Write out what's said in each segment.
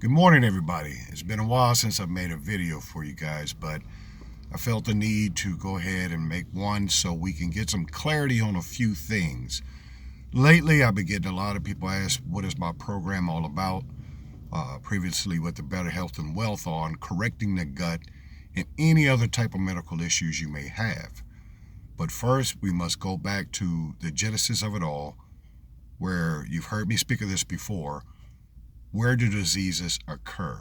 Good morning, everybody. It's been a while since I've made a video for you guys, but I felt the need to go ahead and make one so we can get some clarity on a few things. Lately, I've been getting a lot of people ask, what is my program all about? Previously with the Better Health and Wealth on correcting the gut and any other type of medical issues you may have. But first, we must go back to the genesis of it all, where you've heard me speak of this before. Where do diseases occur,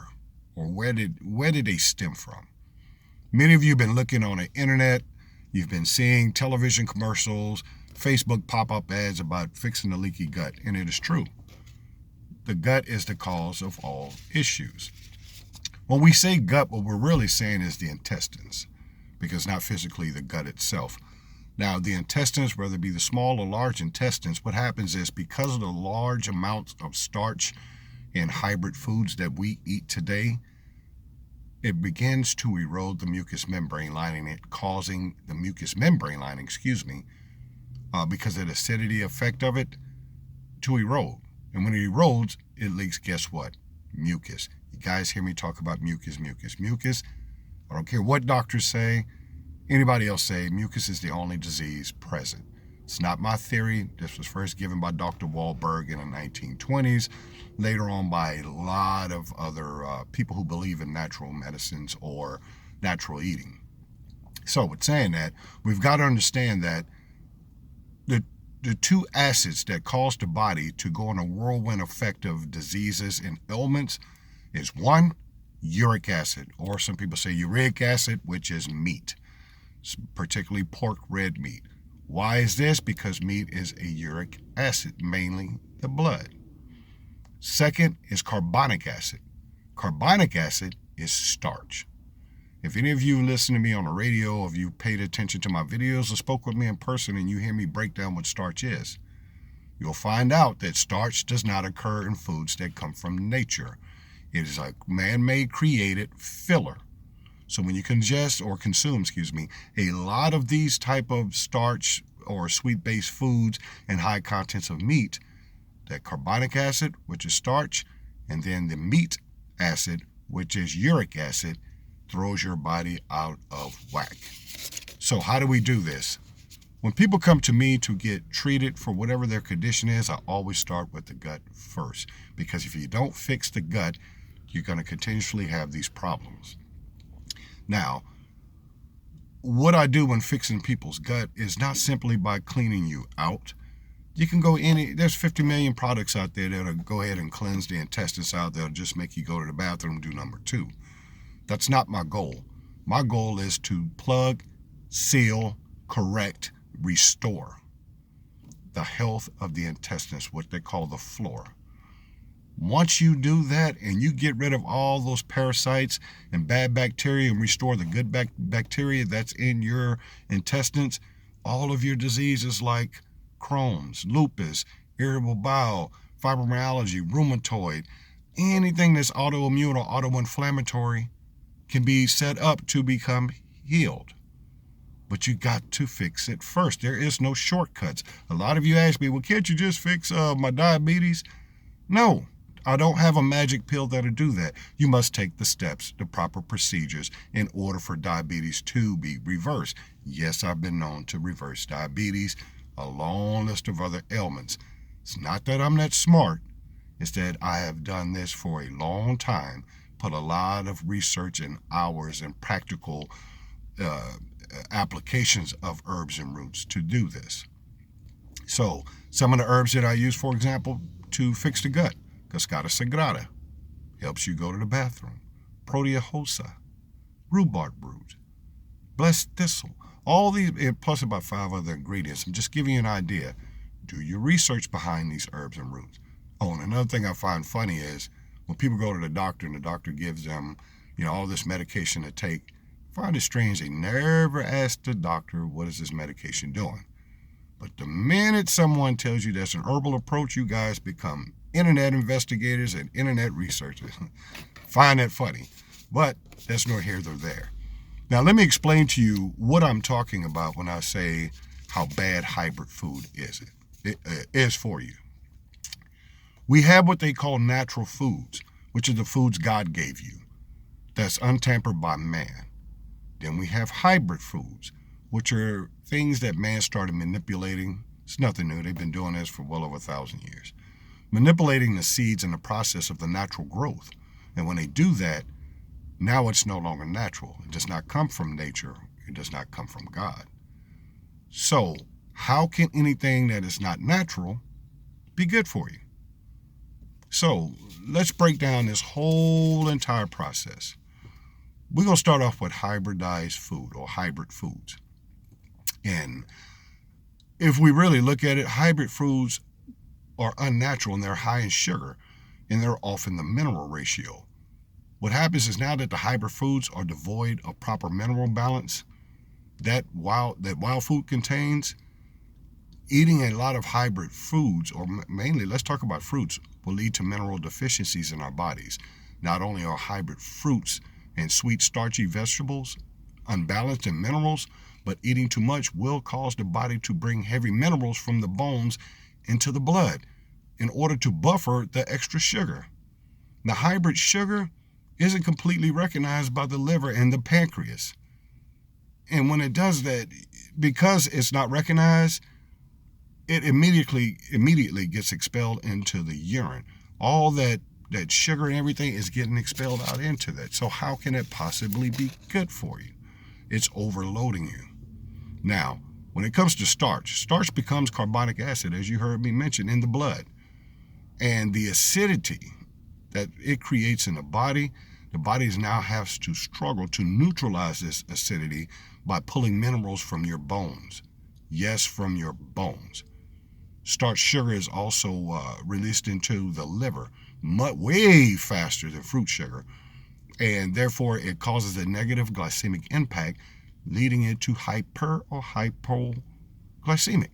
or where did they stem from? Many of you have been looking on the internet, you've been seeing television commercials, Facebook pop-up ads about fixing the leaky gut, and it is true. The gut is the cause of all issues. When we say gut, what we're really saying is the intestines, because not physically the gut itself. Now, the intestines, whether it be the small or large intestines, what happens is because of the large amounts of starch and hybrid foods that we eat today, it begins to erode the mucous membrane lining, causing the mucous membrane lining, because of the acidity effect of it, to erode. And when it erodes, it leaks, guess what? Mucus. You guys hear me talk about mucus. I don't care what doctors say, anybody else say, mucus is the only disease present. It's not my theory. This was first given by Dr. Wahlberg in the 1920s, later on by a lot of other people who believe in natural medicines or natural eating. So with saying that, we've got to understand that the two acids that cause the body to go on a whirlwind effect of diseases and ailments is one, uric acid, or some people say uric acid, which is meat, particularly pork red meat. Why is this? Because meat is a uric acid, mainly the blood. Second is carbonic acid. Carbonic acid is starch. If any of you listen to me on the radio, or if you paid attention to my videos or spoke with me in person and you hear me break down what starch is, you'll find out that starch does not occur in foods that come from nature. It is a man-made created filler. So when you consume, a lot of these type of starch or sweet-based foods and high contents of meat, that carbonic acid, which is starch, and then the meat acid, which is uric acid, throws your body out of whack. So how do we do this? When people come to me to get treated for whatever their condition is, I always start with the gut first. Because if you don't fix the gut, you're going to continuously have these problems. Now, what I do when fixing people's gut is not simply by cleaning you out. You can go there's 50 million products out there that'll go ahead and cleanse the intestines out. That'll just make you go to the bathroom and do number two. That's not my goal. My goal is to plug, seal, correct, restore the health of the intestines, what they call the flora. Once you do that and you get rid of all those parasites and bad bacteria and restore the good bacteria that's in your intestines, all of your diseases like Crohn's, lupus, irritable bowel, fibromyalgia, rheumatoid, anything that's autoimmune or autoinflammatory can be set up to become healed. But you got to fix it first. There is no shortcuts. A lot of you ask me, well, can't you just fix my diabetes? No. I don't have a magic pill that'll do that. You must take the steps, the proper procedures in order for diabetes to be reversed. Yes, I've been known to reverse diabetes, a long list of other ailments. It's not that I'm that smart. It's that I have done this for a long time, put a lot of research and hours and practical applications of herbs and roots to do this. So some of the herbs that I use, for example, to fix the gut. Cascara Sagrada helps you go to the bathroom. Protea hosa, rhubarb root, blessed thistle. All these, plus about 5 other ingredients. I'm just giving you an idea. Do your research behind these herbs and roots. Oh, and another thing I find funny is when people go to the doctor and the doctor gives them, all this medication to take. I find it strange they never ask the doctor, what is this medication doing? But the minute someone tells you that's an herbal approach, you guys become internet investigators and internet researchers. Find that funny. But that's nor here nor there. Now, let me explain to you what I'm talking about when I say how bad hybrid food is for you. We have what they call natural foods, which are the foods God gave you, that's untampered by man. Then we have hybrid foods, which are things that man started manipulating. It's nothing new. They've been doing this for well over 1,000 years. Manipulating the seeds in the process of the natural growth. And when they do that, now it's no longer natural. It does not come from nature. It does not come from God. So, how can anything that is not natural be good for you? So, let's break down this whole entire process. We're going to start off with hybridized food or hybrid foods. And if we really look at it, hybrid foods are unnatural and they're high in sugar and they're off in the mineral ratio. What happens is now that the hybrid foods are devoid of proper mineral balance that wild food contains, eating a lot of hybrid foods, or mainly let's talk about fruits, will lead to mineral deficiencies in our bodies. Not only are hybrid fruits and sweet starchy vegetables unbalanced in minerals, but eating too much will cause the body to bring heavy minerals from the bones into the blood in order to buffer the extra sugar. The hybrid sugar isn't completely recognized by the liver and the pancreas. And when it does that, because it's not recognized, it immediately gets expelled into the urine. All that sugar and everything is getting expelled out into that. So how can it possibly be good for you? It's overloading you. Now, when it comes to starch becomes carbonic acid, as you heard me mention, in the blood. And the acidity that it creates in the body now has to struggle to neutralize this acidity by pulling minerals from your bones. Yes, from your bones. Starch sugar is also released into the liver way faster than fruit sugar, and therefore it causes a negative glycemic impact, leading it to hyper or hypoglycemic.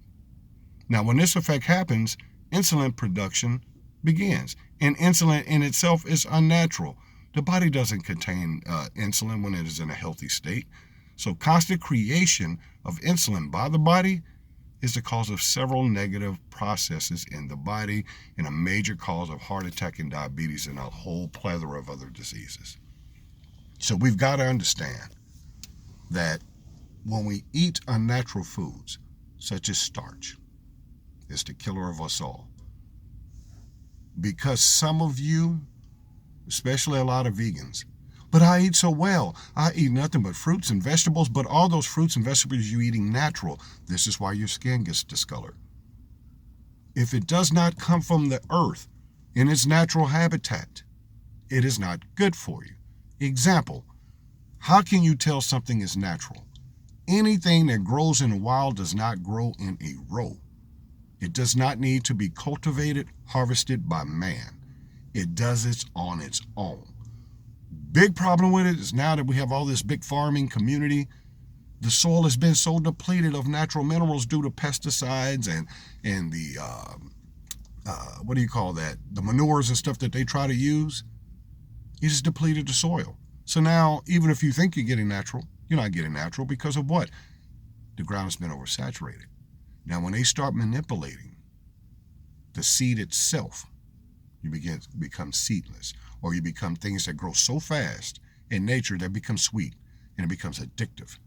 Now, when this effect happens, insulin production begins, and insulin in itself is unnatural. The body doesn't contain insulin when it is in a healthy state. So constant creation of insulin by the body is the cause of several negative processes in the body and a major cause of heart attack and diabetes and a whole plethora of other diseases. So we've got to understand that when we eat unnatural foods, such as starch, it's the killer of us all. Because some of you, especially a lot of vegans, but I eat so well. I eat nothing but fruits and vegetables, but all those fruits and vegetables you're eating natural. This is why your skin gets discolored. If it does not come from the earth in its natural habitat, it is not good for you. Example, how can you tell something is natural? Anything that grows in the wild does not grow in a row. It does not need to be cultivated, harvested by man. It does it on its own. Big problem with it is now that we have all this big farming community, the soil has been so depleted of natural minerals due to pesticides and the the manures and stuff that they try to use. It has depleted the soil. So now, even if you think you're getting natural, you're not getting natural because of what? The ground has been oversaturated. Now, when they start manipulating the seed itself, you become seedless, or you become things that grow so fast in nature that become sweet and it becomes addictive.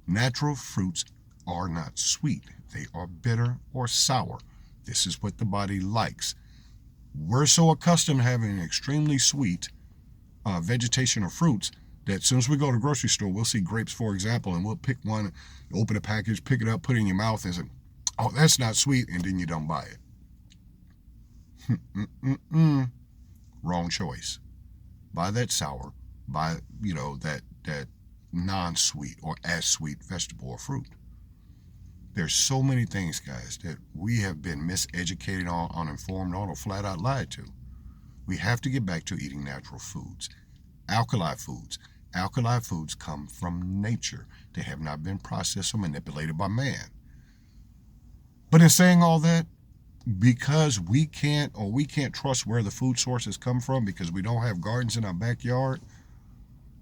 Natural fruits are not sweet. They are bitter or sour. This is what the body likes. We're so accustomed to having extremely sweet vegetation or fruits that as soon as we go to the grocery store, we'll see grapes, for example, and we'll pick one, open a package, pick it up, put it in your mouth and say, oh, that's not sweet, and then you don't buy it. Wrong choice. Buy that sour, buy, that non-sweet or as sweet vegetable or fruit. There's so many things, guys, that we have been miseducated on, uninformed on, or flat out lied to. We have to get back to eating natural foods. Alkali foods. Alkali foods come from nature. They have not been processed or manipulated by man. But in saying all that, because we can't trust where the food sources come from because we don't have gardens in our backyard,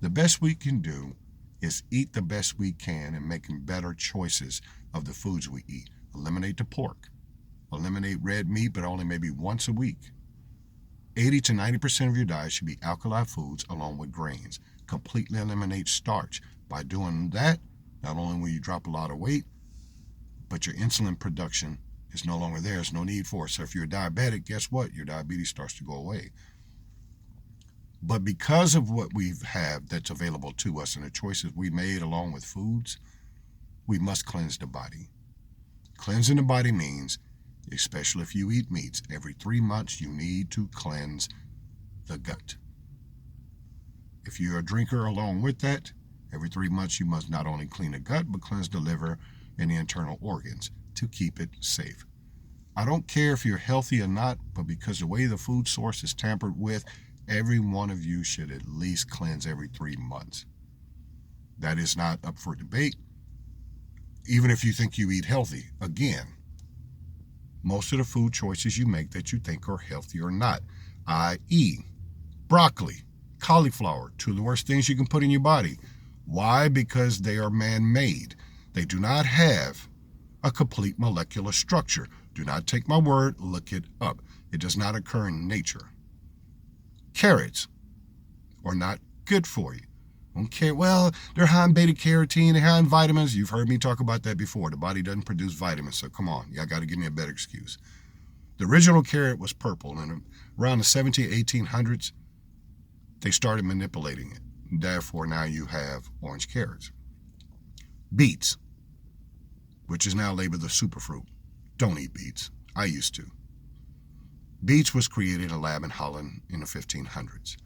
the best we can do is eat the best we can and making better choices of the foods we eat. Eliminate the pork. Eliminate red meat, but only maybe once a week. 80 to 90% of your diet should be alkali foods along with grains. Completely eliminate starch. By doing that, not only will you drop a lot of weight, but your insulin production is no longer there. There's no need for it. So if you're diabetic, guess what? Your diabetes starts to go away. But because of what we have that's available to us and the choices we made along with foods, we must cleanse the body. Cleansing the body means, especially if you eat meats, every 3 months you need to cleanse the gut. If you're a drinker along with that, every 3 months you must not only clean the gut, but cleanse the liver and the internal organs to keep it safe. I don't care if you're healthy or not, but because the way the food source is tampered with, every one of you should at least cleanse every 3 months. That is not up for debate. Even if you think you eat healthy, again, most of the food choices you make that you think are healthy or not, i.e., broccoli, cauliflower, two of the worst things you can put in your body. Why? Because they are man-made. They do not have a complete molecular structure. Do not take my word, look it up. It does not occur in nature. Carrots are not good for you. Don't care. Well, they're high in beta carotene, they're high in vitamins. You've heard me talk about that before. The body doesn't produce vitamins, so come on. Y'all got to give me a better excuse. The original carrot was purple, and around the 1800s, they started manipulating it. Therefore, now you have orange carrots. Beets, which is now labeled the superfruit. Don't eat beets. I used to. Beets was created in a lab in Holland in the 1500s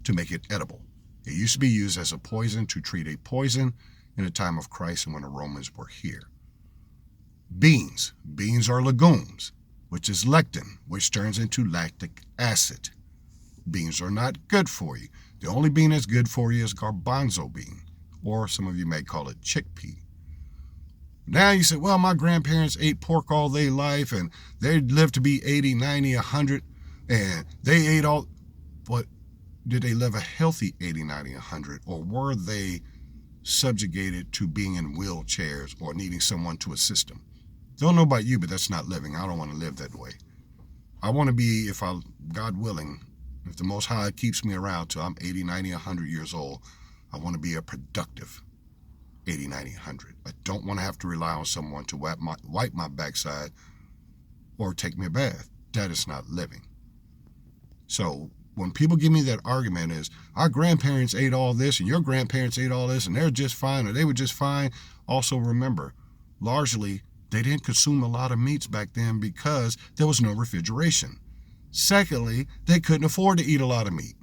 to make it edible. It used to be used as a poison to treat a poison in the time of Christ and when the Romans were here. Beans. Beans are legumes, which is lectin, which turns into lactic acid. Beans are not good for you. The only bean that's good for you is garbanzo bean, or some of you may call it chickpea. Now you say, well, my grandparents ate pork all their life and they lived to be 80, 90, 100, and they ate all, but did they live a healthy 80, 90, 100, or were they subjugated to being in wheelchairs or needing someone to assist them? Don't know about you, but that's not living. I don't want to live that way. I want to be, God willing, if the Most High keeps me around till I'm 80, 90, 100 years old, I want to be a productive 80, 90, 100. I don't want to have to rely on someone to wipe my backside or take me a bath. That is not living. So when people give me that argument is, our grandparents ate all this and your grandparents ate all this and they're just fine or they were just fine. Also remember, largely, they didn't consume a lot of meats back then because there was no refrigeration. Secondly, they couldn't afford to eat a lot of meat.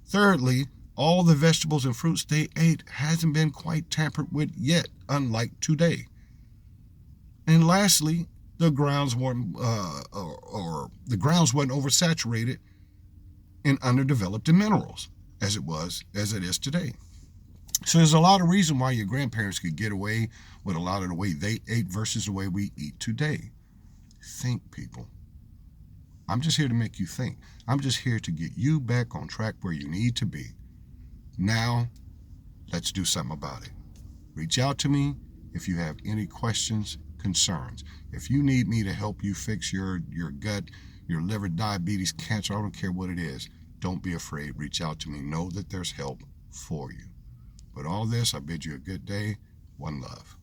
Thirdly, all the vegetables and fruits they ate hasn't been quite tampered with yet, unlike today. And lastly, the grounds weren't oversaturated and underdeveloped in minerals as it is today. So there's a lot of reason why your grandparents could get away with a lot of the way they ate versus the way we eat today. Think, people. I'm just here to make you think. I'm just here to get you back on track where you need to be. Now, let's do something about it. Reach out to me if you have any questions, concerns. If you need me to help you fix your gut, your liver, diabetes, cancer, I don't care what it is. Don't be afraid. Reach out to me. Know that there's help for you. But all this, I bid you a good day. One love.